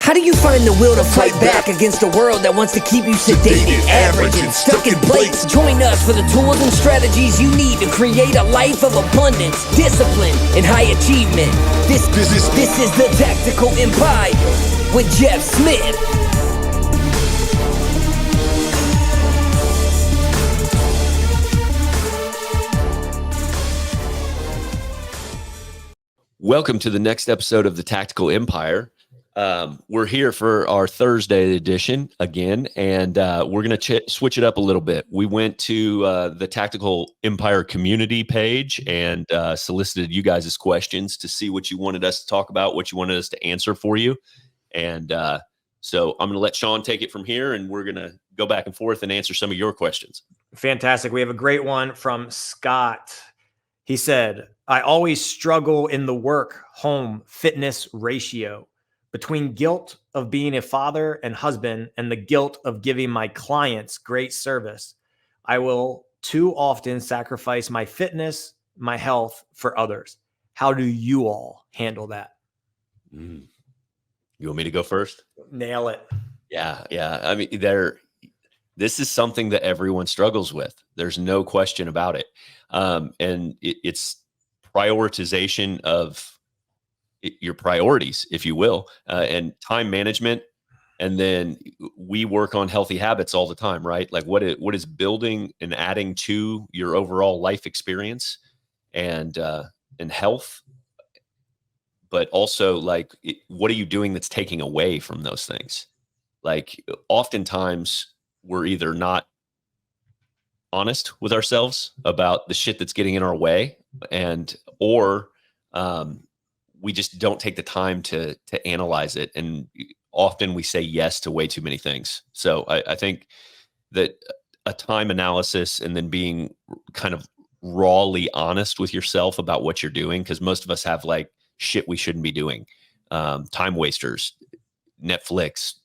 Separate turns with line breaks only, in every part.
How do you find the will to fight back against a world that wants to keep you sedated, average, and stuck in place? Join us for the tools and strategies you need to create a life of abundance, discipline, and high achievement. This is the Tactical Empire with Jeff Smith.
Welcome to the next episode of the Tactical Empire. We're here for our Thursday edition again, and we're going to switch it up a little bit. We went to the Tactical Empire community page and solicited you guys' questions to see what you wanted us to talk about, what you wanted us to answer for you. And so I'm going to let Sean take it from here, and we're going to go back and forth and answer some of your questions.
Fantastic. We have a great one from Scott. He said, I always struggle in the work-home fitness ratio between guilt of being a father and husband and the guilt of giving my clients great service. I will too often sacrifice my fitness, my health for others. How do you all handle that?
You want me to go first?
Nail it.
Yeah. I mean, this is something that everyone struggles with. There's no question about it. And it's prioritization of your priorities, if you will, and time management. And then we work on healthy habits all the time, right? Like what is building and adding to your overall life experience and health, but also like, what are you doing that's taking away from those things? Like oftentimes we're either not honest with ourselves about the shit that's getting in our way, or we just don't take the time to analyze it. And often we say yes to way too many things. So I think that a time analysis and then being kind of rawly honest with yourself about what you're doing, because most of us have like shit we shouldn't be doing, time wasters, Netflix,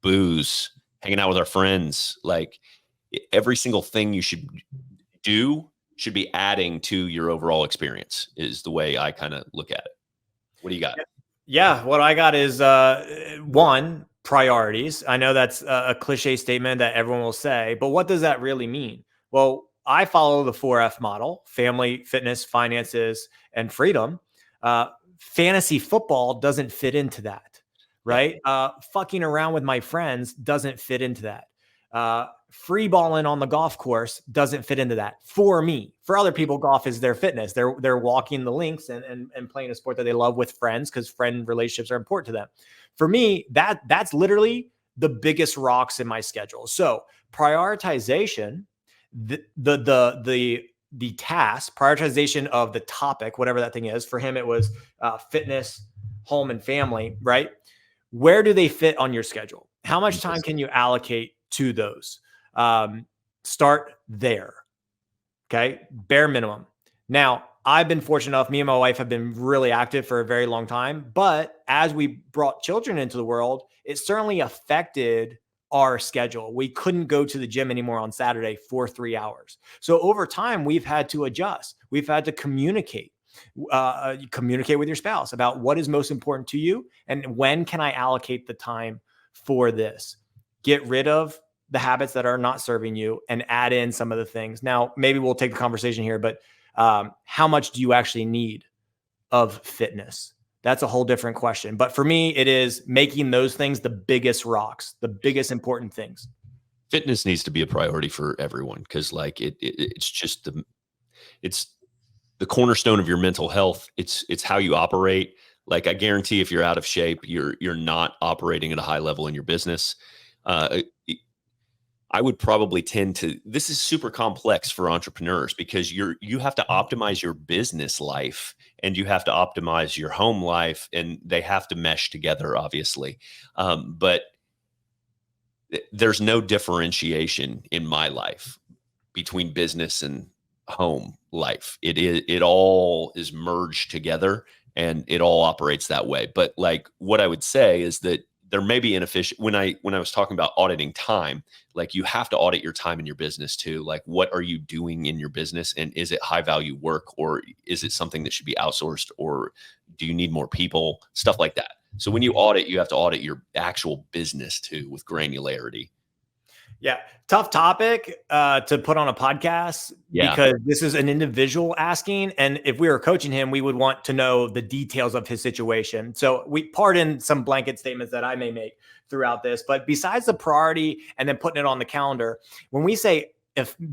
booze, hanging out with our friends. Like every single thing you should do should be adding to your overall experience is the way I kind of look at it. What do you got?
Yeah, what I got is one, priorities. I know that's a cliche statement that everyone will say, but what does that really mean? Well, I follow the 4F model: family, fitness, finances, and freedom. Fantasy football doesn't fit into that, right? Fucking around with my friends doesn't fit into that. Free balling on the golf course doesn't fit into that for me. For other people, golf is their fitness. They're walking the links and playing a sport that they love with friends because friend relationships are important to them. For me, that's literally the biggest rocks in my schedule. So prioritization, the task, prioritization of the topic, whatever that thing is. For him, it was fitness, home, and family, right? Where do they fit on your schedule? How much time can you allocate to those? Start there. Okay. Bare minimum. Now, I've been fortunate enough, me and my wife have been really active for a very long time, but as we brought children into the world, it certainly affected our schedule. We couldn't go to the gym anymore on Saturday for 3 hours. So over time, we've had to adjust. We've had to communicate with your spouse about what is most important to you and when can I allocate the time for this. Get rid of the habits that are not serving you and add in some of the things. Now, maybe we'll take the conversation here, but how much do you actually need of fitness? That's a whole different question. But for me, it is making those things the biggest rocks, the biggest important things.
Fitness needs to be a priority for everyone because like it's just it's the cornerstone of your mental health. It's how you operate. Like I guarantee if you're out of shape, you're not operating at a high level in your business. I would probably tend to, this is super complex for entrepreneurs because you have to optimize your business life and you have to optimize your home life and they have to mesh together, obviously. But there's no differentiation in my life between business and home life. It all is merged together and it all operates that way. But like what I would say is that there may be inefficient when I was talking about auditing time, like you have to audit your time in your business too. Like what are you doing in your business and is it high value work or is it something that should be outsourced or do you need more people? Stuff like that. So when you audit, you have to audit your actual business too with granularity.
Yeah. Tough topic to put on a podcast because this is an individual asking. And if we were coaching him, we would want to know the details of his situation. So we pardon some blanket statements that I may make throughout this. But besides the priority and then putting it on the calendar, when we say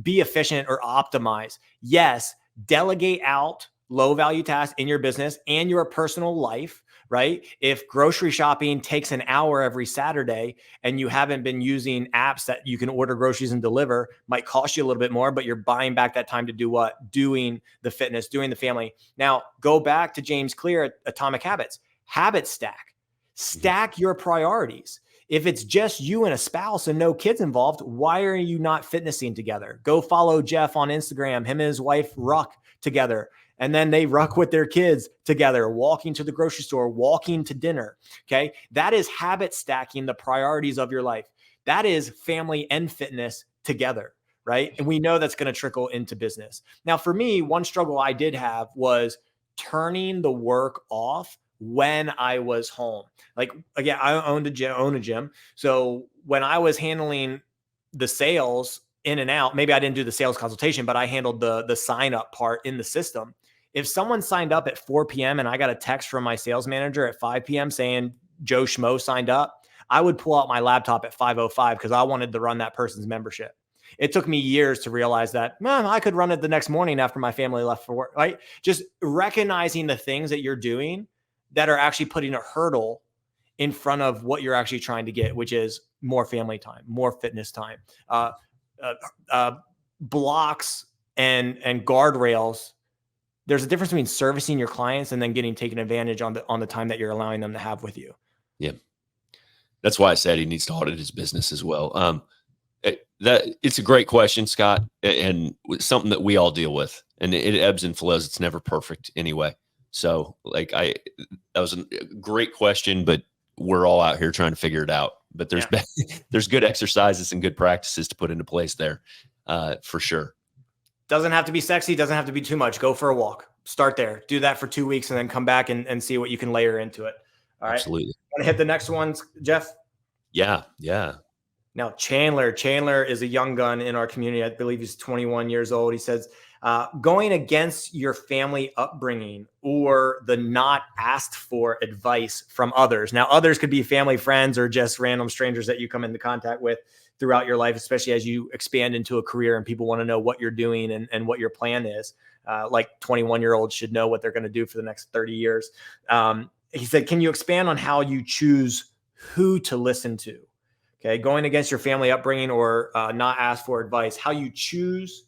be efficient or optimize, yes, delegate out low value tasks in your business and your personal life. Right? If grocery shopping takes an hour every Saturday and you haven't been using apps that you can order groceries and deliver, might cost you a little bit more, but you're buying back that time to do what? Doing the fitness, doing the family. Now, go back to James Clear at Atomic Habits. Habit stack. Stack your priorities. If it's just you and a spouse and no kids involved, why are you not fitnessing together? Go follow Jeff on Instagram. Him and his wife ruck together. And then they ruck with their kids together, walking to the grocery store, walking to dinner. Okay. That is habit stacking the priorities of your life. That is family and fitness together. Right. And we know that's going to trickle into business. Now, for me, one struggle I did have was turning the work off when I was home. Like, again, I own a gym. So when I was handling the sales in and out, maybe I didn't do the sales consultation, but I handled the sign up part in the system. If someone signed up at 4 p.m. and I got a text from my sales manager at 5 p.m. saying Joe Schmo signed up, I would pull out my laptop at 5:05 because I wanted to run that person's membership. It took me years to realize that, man, I could run it the next morning after my family left for work, right? Just recognizing the things that you're doing that are actually putting a hurdle in front of what you're actually trying to get, which is more family time, more fitness time, blocks and guardrails. There's a difference between servicing your clients and then getting taken advantage on the time that you're allowing them to have with you.
Yeah. That's why I said he needs to audit his business as well. It's a great question, Scott, and something that we all deal with, and it ebbs and flows. It's never perfect anyway. So that was a great question, but we're all out here trying to figure it out. But there's good exercises and good practices to put into place there, for sure.
Doesn't have to be sexy. Doesn't have to be too much. Go for a walk. Start there. Do that for 2 weeks and then come back and see what you can layer into it. All right.
Absolutely.
Want to hit the next ones, Jeff?
Yeah.
Now, Chandler is a young gun in our community. I believe he's 21 years old. He says, going against your family upbringing or the not asked for advice from others. Now, others could be family, friends, or just random strangers that you come into contact with throughout your life, especially as you expand into a career and people want to know what you're doing and what your plan is. Like 21-year-olds should know what they're going to do for the next 30 years. He said, can you expand on how you choose who to listen to? Okay. Going against your family upbringing or not ask for advice, how you choose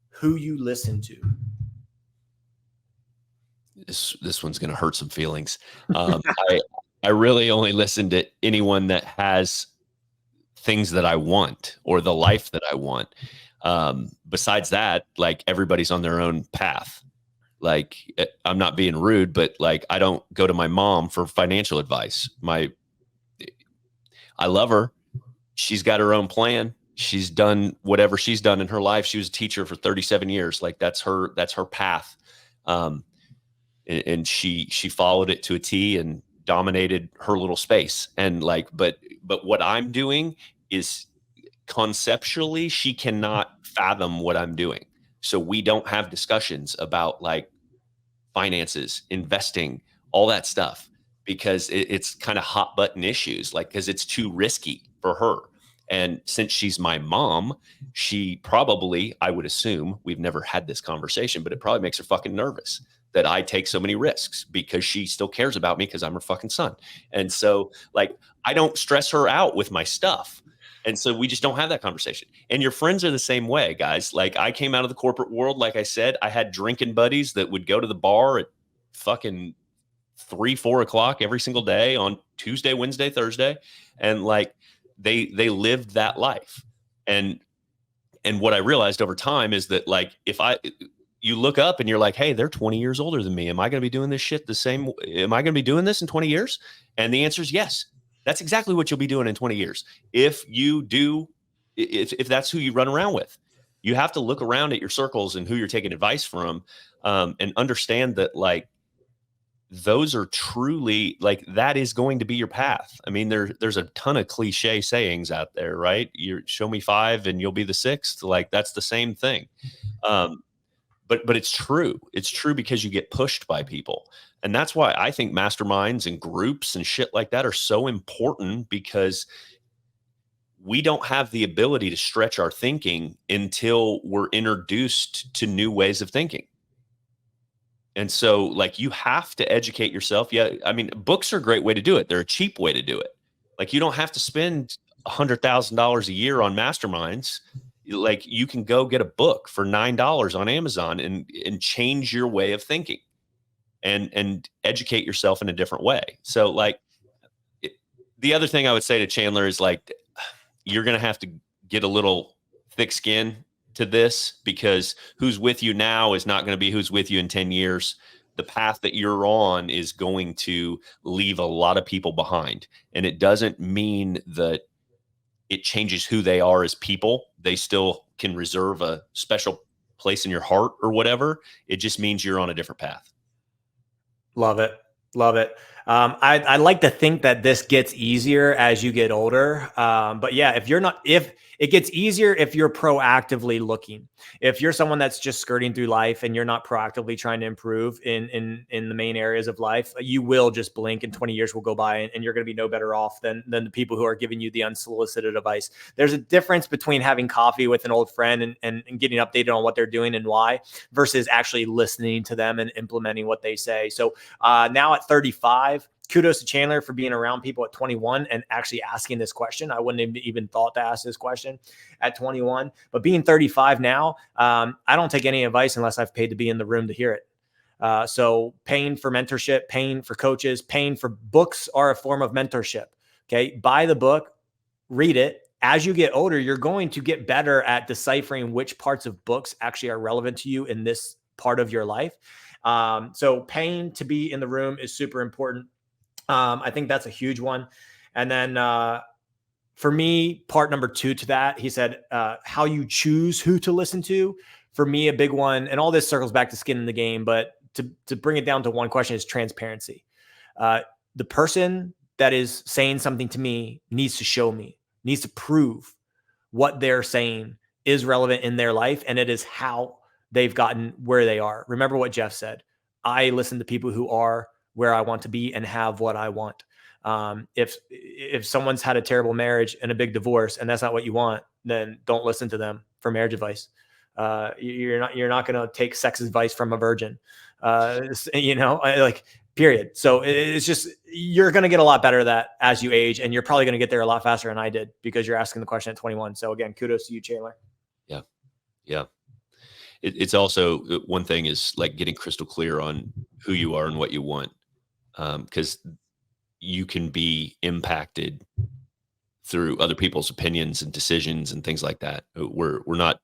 who you listen to.
This one's going to hurt some feelings. I really only listen to anyone that has things that I want or the life that I want. Besides that, like, everybody's on their own path. Like, I'm not being rude, but like, I don't go to my mom for financial advice. I love her. She's got her own plan. She's done whatever she's done in her life. She was a teacher for 37 years. Like, that's her path. And she followed it to a T and dominated her little space. And like, but what I'm doing is conceptually, she cannot fathom what I'm doing. So we don't have discussions about like finances, investing, all that stuff, because it's kind of hot button issues, like, because it's too risky for her. And since she's my mom, she probably, I would assume, we've never had this conversation, but it probably makes her fucking nervous that I take so many risks because she still cares about me because I'm her fucking son. And so, like, I don't stress her out with my stuff. And so we just don't have that conversation. And your friends are the same way, guys. Like, I came out of the corporate world. Like I said, I had drinking buddies that would go to the bar at fucking 3-4 o'clock every single day on Tuesday, Wednesday, Thursday. And like, they lived that life. And what I realized over time is that, like, you look up and you're like, hey, they're 20 years older than me. Am I going to be doing this shit the same? Am I going to be doing this in 20 years? And the answer is yes. That's exactly what you'll be doing in 20 years. If that's who you run around with. You have to look around at your circles and who you're taking advice from, and understand that, like, those are truly like, that is going to be your path. I mean, there's a ton of cliche sayings out there, right? You show me 5 and you'll be the 6th. Like, that's the same thing. But it's true. It's true because you get pushed by people. And that's why I think masterminds and groups and shit like that are so important, because we don't have the ability to stretch our thinking until we're introduced to new ways of thinking. And so, like, you have to educate yourself. Yeah, I mean, books are a great way to do it. They're a cheap way to do it. Like, you don't have to spend $100,000 a year on masterminds. Like, you can go get a book for $9 on Amazon and change your way of thinking and educate yourself in a different way. So, like, the other thing I would say to Chandler is, like, you're going to have to get a little thick skin to this, because who's with you now is not going to be who's with you in 10 years. The path that you're on is going to leave a lot of people behind. And it doesn't mean that it changes who they are as people. They still can reserve a special place in your heart or whatever. It just means you're on a different path.
Love it. Love it. I like to think that this gets easier as you get older. But yeah, if it gets easier if you're proactively looking. If you're someone that's just skirting through life and you're not proactively trying to improve in the main areas of life, you will just blink and 20 years will go by and you're going to be no better off than the people who are giving you the unsolicited advice. There's a difference between having coffee with an old friend and getting updated on what they're doing and why, versus actually listening to them and implementing what they say. So now at 35, kudos to Chandler for being around people at 21 and actually asking this question. I wouldn't have even thought to ask this question at 21, but being 35 now, I don't take any advice unless I've paid to be in the room to hear it. So paying for mentorship, paying for coaches, paying for books are a form of mentorship. Okay. Buy the book, read it. As you get older, you're going to get better at deciphering which parts of books actually are relevant to you in this part of your life. So paying to be in the room is super important. I think that's a huge one. And then for me, part number 2 to that, he said, how you choose who to listen to. For me, a big one, and all this circles back to skin in the game, but to bring it down to one question is transparency. The person that is saying something to me needs to show me, needs to prove what they're saying is relevant in their life. And it is how they've gotten where they are. Remember what Jeff said. I listen to people who are where I want to be and have what I want. If someone's had a terrible marriage and a big divorce and that's not what you want, then don't listen to them for marriage advice. You're not going to take sex advice from a virgin, period. So it's just, you're going to get a lot better at that as you age, and you're probably going to get there a lot faster than I did because you're asking the question at 21. So again, kudos to you, Chandler.
Yeah. Yeah. It's also, one thing is like getting crystal clear on who you are and what you want. Because you can be impacted through other people's opinions and decisions and things like that. We're not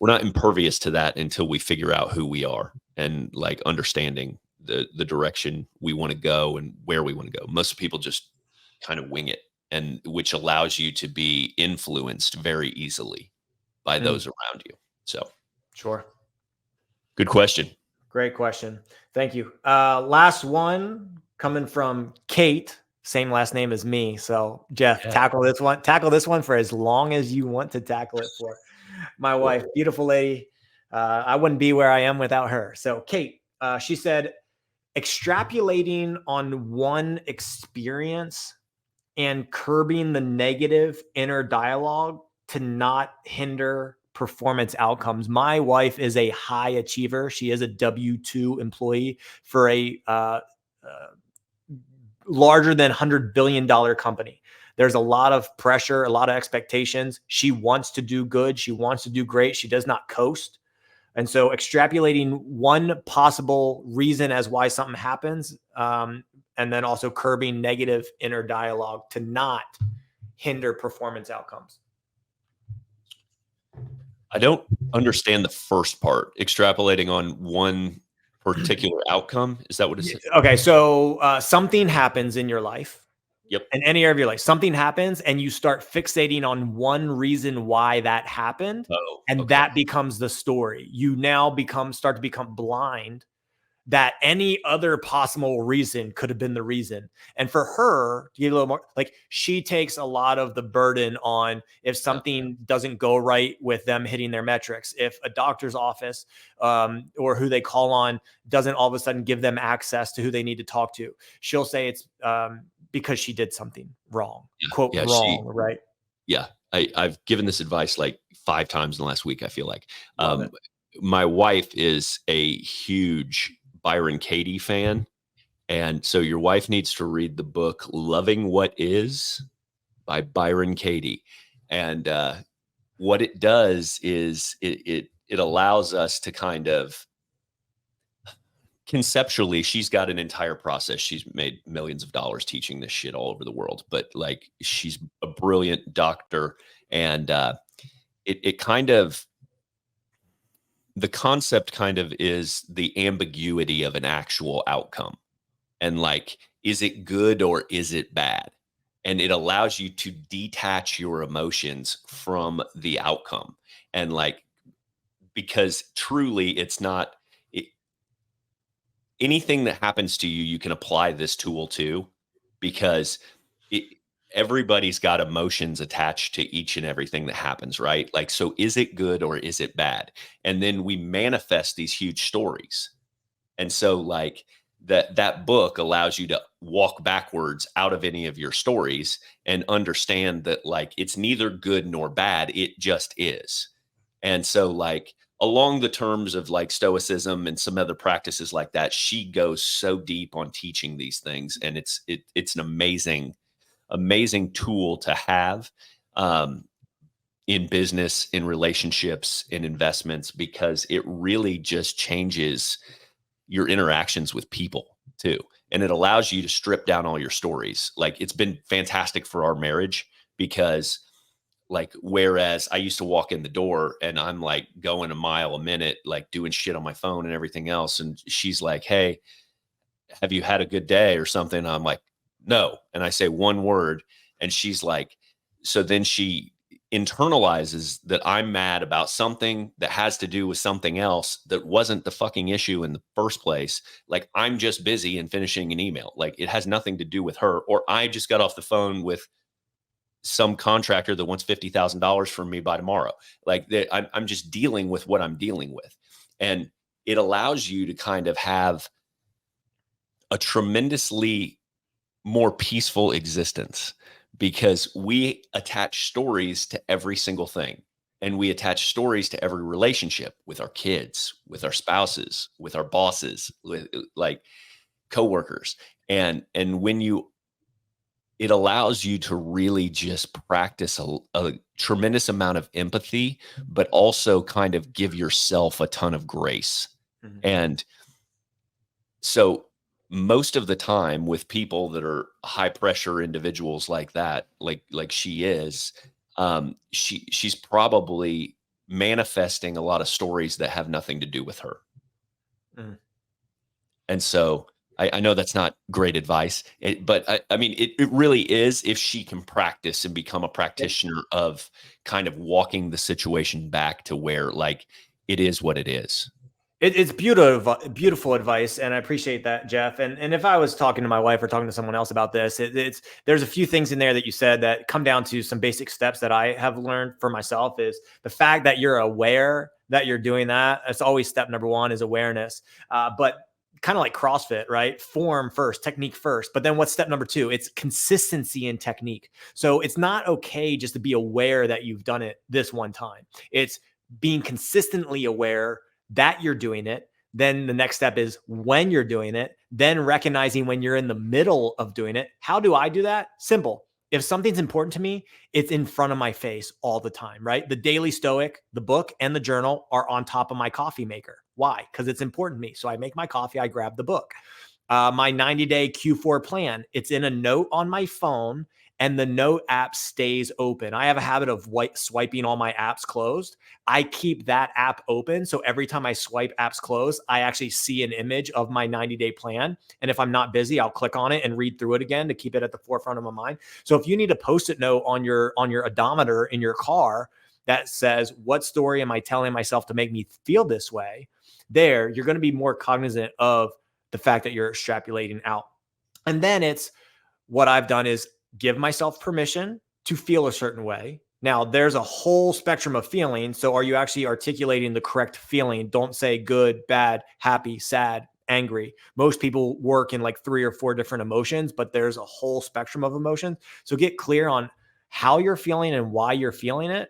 impervious to that until we figure out who we are and like understanding the direction we want to go and where we want to go. Most people just kind of wing it, and which allows you to be influenced very easily by those around you. So,
sure.
Good question.
Great question. Thank you. Last one coming from Kate, same last name as me. So Jeff, tackle this one for as long as you want to tackle it for. My wife, beautiful lady. I wouldn't be where I am without her. So Kate, she said, extrapolating on one experience and curbing the negative inner dialogue to not hinder performance outcomes. My wife is a high achiever. She is a W-2 employee for a larger than $100 billion company. There's a lot of pressure, a lot of expectations. She wants to do good. She wants to do great. She does not coast. And so extrapolating one possible reason as why something happens, and then also curbing negative inner dialogue to not hinder performance outcomes.
I don't understand the first part. Extrapolating on one particular outcome. Is that what it's saying?
Okay. So something happens in your life.
Yep.
In any area of your life, something happens and you start fixating on one reason why that happened. And that becomes the story. You now start to become blind that any other possible reason could have been the reason. And for her to get a little more, like, she takes a lot of the burden on if something doesn't go right with them hitting their metrics, if a doctor's office or who they call on doesn't all of a sudden give them access to who they need to talk to. She'll say it's because she did something wrong, quote, wrong, right?
Yeah. I've given this advice like 5 times in the last week, I feel like.
Love it.
My wife is a huge Byron Katie fan. And so your wife needs to read the book Loving What Is by Byron Katie. And what it does is it allows us to kind of conceptually, she's got an entire process. She's made millions of dollars teaching this shit all over the world, but like, she's a brilliant doctor. And it kind of, the concept kind of is the ambiguity of an actual outcome. And like, is it good or is it bad? And it allows you to detach your emotions from the outcome. And like, because truly it's not anything that happens to you, you can apply this tool to, because everybody's got emotions attached to each and everything that happens, right? Like, so is it good or is it bad? And then we manifest these huge stories. And so like that book allows you to walk backwards out of any of your stories and understand that like, it's neither good nor bad. It just is. And so like, along the terms of like stoicism and some other practices like that, she goes so deep on teaching these things. And it's an amazing tool to have in business, in relationships, in investments, because it really just changes your interactions with people too. And it allows you to strip down all your stories. Like, it's been fantastic for our marriage, because like, whereas I used to walk in the door and I'm like going a mile a minute, like doing shit on my phone and everything else. And she's like, "Hey, have you had a good day?" or something. I'm like, "No." And I say one word and she's like, so then she internalizes that I'm mad about something that has to do with something else that wasn't the fucking issue in the first place. Like, I'm just busy and finishing an email. Like, it has nothing to do with her. Or I just got off the phone with some contractor that wants $50,000 from me by tomorrow. Like, I'm just dealing with what I'm dealing with. And it allows you to kind of have a tremendously more peaceful existence, because we attach stories to every single thing. And we attach stories to every relationship, with our kids, with our spouses, with our bosses, with like coworkers. And when it allows you to really just practice a tremendous amount of empathy, but also kind of give yourself a ton of grace.
Mhm.
And so most of the time with people that are high pressure individuals like that, like she is, she's probably manifesting a lot of stories that have nothing to do with her.
Mm.
And so I know that's not great advice, but I mean, it really is, if she can practice and become a practitioner of kind of walking the situation back to where like it is what it is.
It's beautiful advice, and I appreciate that, Jeff. And if I was talking to my wife or talking to someone else about this, there's a few things in there that you said that come down to some basic steps that I have learned for myself. Is the fact that you're aware that you're doing that. That's always step number one, is awareness. But kind of like CrossFit, right? Form first, technique first. But then what's step number two? It's consistency in technique. So it's not okay just to be aware that you've done it this one time. It's being consistently aware that you're doing it. Then the next step is when you're doing it, then recognizing when you're in the middle of doing it. How do I do that? Simple. If something's important to me, it's in front of my face all the time, right? The Daily Stoic, the book, and the journal are on top of my coffee maker. Why? Because it's important to me. So I make my coffee, I grab the book. My 90-day Q4 plan, it's in a note on my phone, and the note app stays open. I have a habit of swiping all my apps closed. I keep that app open. So every time I swipe apps closed, I actually see an image of my 90-day plan. And if I'm not busy, I'll click on it and read through it again to keep it at the forefront of my mind. So if you need a Post-it note on your odometer in your car that says, what story am I telling myself to make me feel this way? there, you're going to be more cognizant of the fact that you're extrapolating out. And then it's what I've done is give myself permission to feel a certain way. Now, there's a whole spectrum of feelings. So are you actually articulating the correct feeling? Don't say good, bad, happy, sad, angry. Most people work in like 3 or 4 different emotions, but there's a whole spectrum of emotions. So get clear on how you're feeling and why you're feeling it.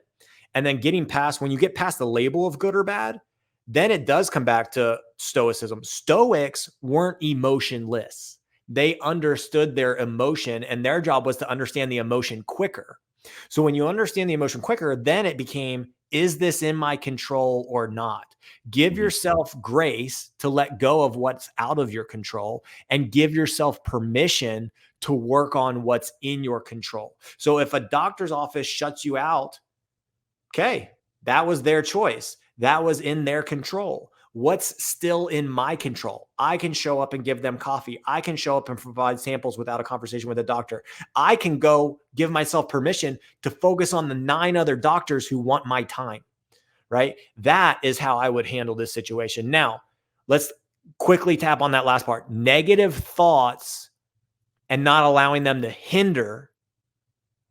And then getting past, when you get past the label of good or bad, then it does come back to stoicism. Stoics weren't emotionless. They understood their emotion, and their job was to understand the emotion quicker. So when you understand the emotion quicker, then it became, is this in my control or not? Give yourself grace to let go of what's out of your control and give yourself permission to work on what's in your control. So if a doctor's office shuts you out, okay, that was their choice. That was in their control. What's still in my control? I can show up and give them coffee. I can show up and provide samples without a conversation with a doctor. I can go give myself permission to focus on the 9 other doctors who want my time, right? That is how I would handle this situation. Now, let's quickly tap on that last part. Negative thoughts and not allowing them to hinder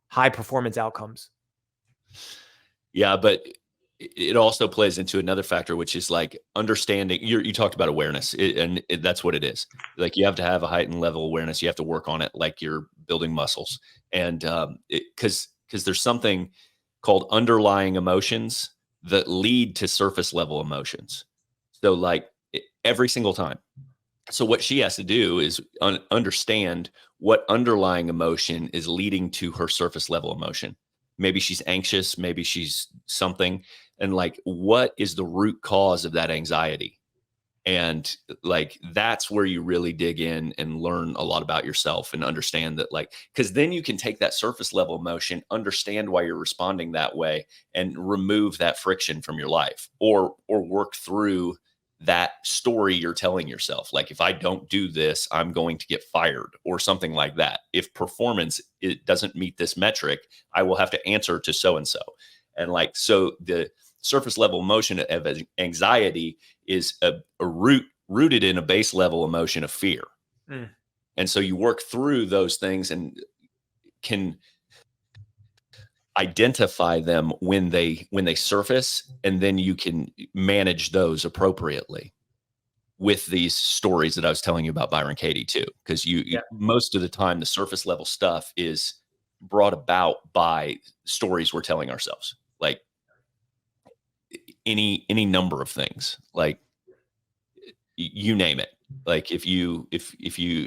high performance outcomes.
Yeah, but it also plays into another factor, which is like understanding. You talked about awareness, that's what it is. Like you have to have a heightened level of awareness. You have to work on it like you're building muscles. And because there's something called underlying emotions that lead to surface level emotions. So like every single time. So what she has to do is understand what underlying emotion is leading to her surface level emotion. Maybe she's anxious, maybe she's something. And like, what is the root cause of that anxiety? And like, that's where you really dig in and learn a lot about yourself and understand that, like, because then you can take that surface level emotion, understand why you're responding that way, and remove that friction from your life, or work through that story you're telling yourself. Like, if I don't do this, I'm going to get fired, or something like that. If performance, it doesn't meet this metric, I will have to answer to so-and-so. And like, so the surface level emotion of anxiety is rooted in a base level emotion of fear. And so you work through those things and can identify them when they surface, and then you can manage those appropriately with these stories that I was telling you about Byron Katie too. Because you most of the time the surface level stuff is brought about by stories we're telling ourselves, like any number of things, like you name it. Like if you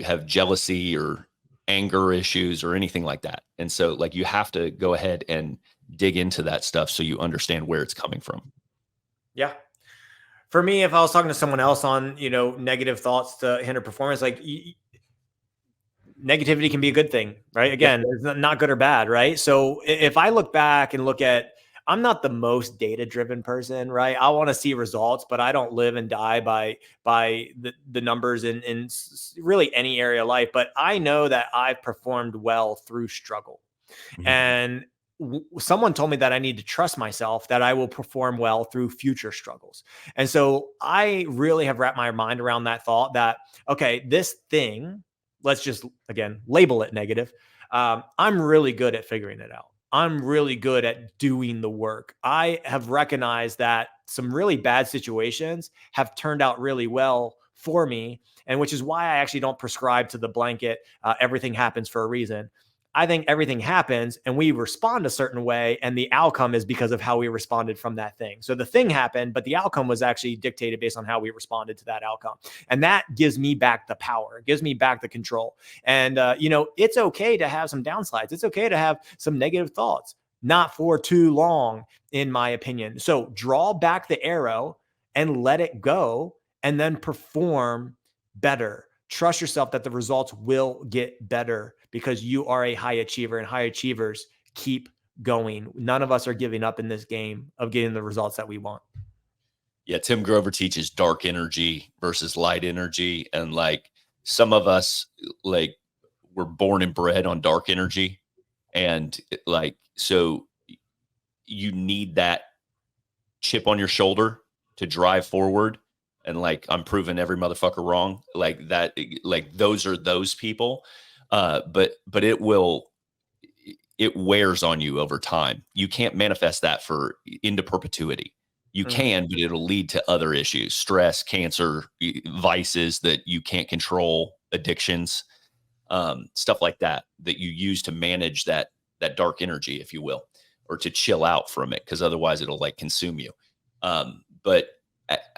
have jealousy or anger issues or anything like that. And so like you have to go ahead and dig into that stuff so you understand where it's coming from.
Yeah. For me, if I was talking to someone else on, negative thoughts to hinder performance, like negativity can be a good thing, right? Again, it's not good or bad, right? So if I look back and look at, I'm not the most data-driven person, right? I want to see results, but I don't live and die by the numbers in really any area of life. But I know that I've performed well through struggle. And someone told me that I need to trust myself, that I will perform well through future struggles. And so I really have wrapped my mind around that thought that, okay, this thing, let's just, again, label it negative. I'm really good at figuring it out. I'm really good at doing the work. I have recognized that some really bad situations have turned out really well for me, and which is why I actually don't prescribe to the blanket, everything happens for a reason. I think everything happens and we respond a certain way, and the outcome is because of how we responded from that thing. So the thing happened, but the outcome was actually dictated based on how we responded to that outcome. And that gives me back the power. It gives me back the control. And, it's okay to have some downsides. It's okay to have some negative thoughts, not for too long, in my opinion. So draw back the arrow and let it go, and then perform better. Trust yourself that the results will get better, because you are a high achiever, and high achievers keep going. None of us are giving up in this game of getting the results that we want.
Yeah. Tim Grover teaches dark energy versus light energy. And like some of us, like, were born and bred on dark energy. And like, so you need that chip on your shoulder to drive forward. and like I'm proving every motherfucker wrong, like that, like those are those people. But it wears on you over time. You can't manifest that into perpetuity. You can, but it'll lead to other issues, stress, cancer, vices that you can't control, addictions, stuff like that you use to manage that dark energy, if you will, or to chill out from it, because otherwise it'll like consume you. But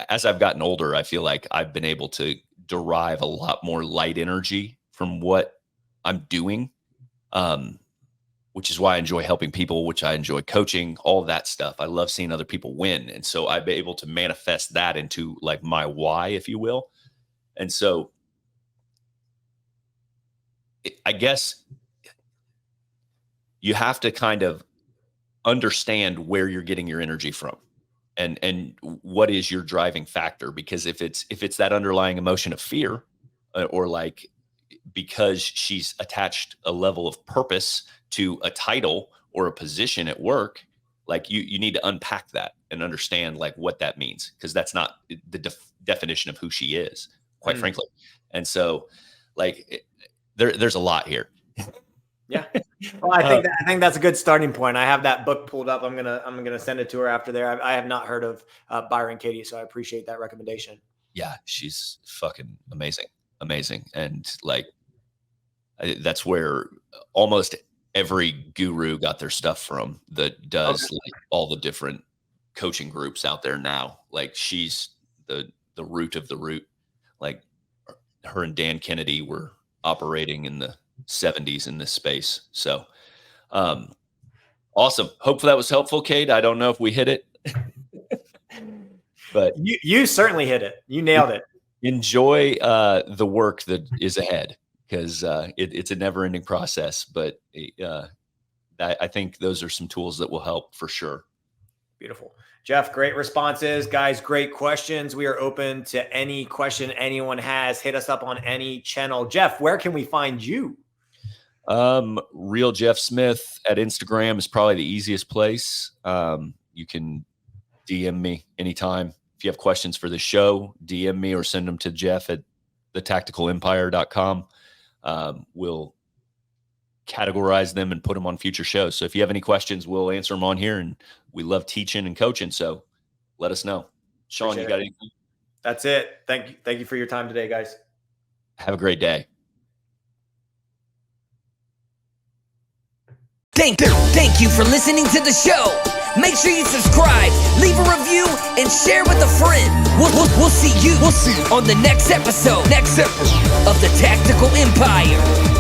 as I've gotten older, I feel like I've been able to derive a lot more light energy from what I'm doing, which is why I enjoy helping people, which I enjoy coaching, all that stuff. I love seeing other people win. And so I've been able to manifest that into like my why, if you will. And so I guess you have to kind of understand where you're getting your energy from and what is your driving factor. Because if it's that underlying emotion of fear, or like because she's attached a level of purpose to a title or a position at work, like you need to unpack that and understand like what that means, because that's not the definition of who she is, quite frankly. And so like there's a lot here.
Yeah. Well, I think that's a good starting point. I have that book pulled up. I'm gonna send it to her after there. I have not heard of Byron Katie, so I appreciate that recommendation.
Yeah, she's fucking amazing. And like that's where almost every guru got their stuff from that does like all the different coaching groups out there now. Like she's the root of the root. Like her and Dan Kennedy were operating in the 70s in this space. So awesome. Hopefully that was helpful, Kate. I don't know if we hit it. But
you certainly hit it. You nailed it.
Enjoy the work that is ahead, because it's a never-ending process. But I think those are some tools that will help for sure.
Beautiful. Jeff, great responses. Guys, great questions. We are open to any question anyone has. Hit us up on any channel. Jeff, where can we find you?
Real Jeff Smith at Instagram is probably the easiest place. You can DM me anytime. If you have questions for the show, DM me or send them to Jeff at thetacticalempire.com. We'll categorize them and put them on future shows. So if you have any questions, we'll answer them on here, and we love teaching and coaching. So let us know. Sean, Appreciate you got anything?
That's it. Thank you for your time today, guys.
Have a great day.
Thank you for listening to the show. Make sure you subscribe, leave a review, and share with a friend. We'll see you on the next episode of the Tactical Empire.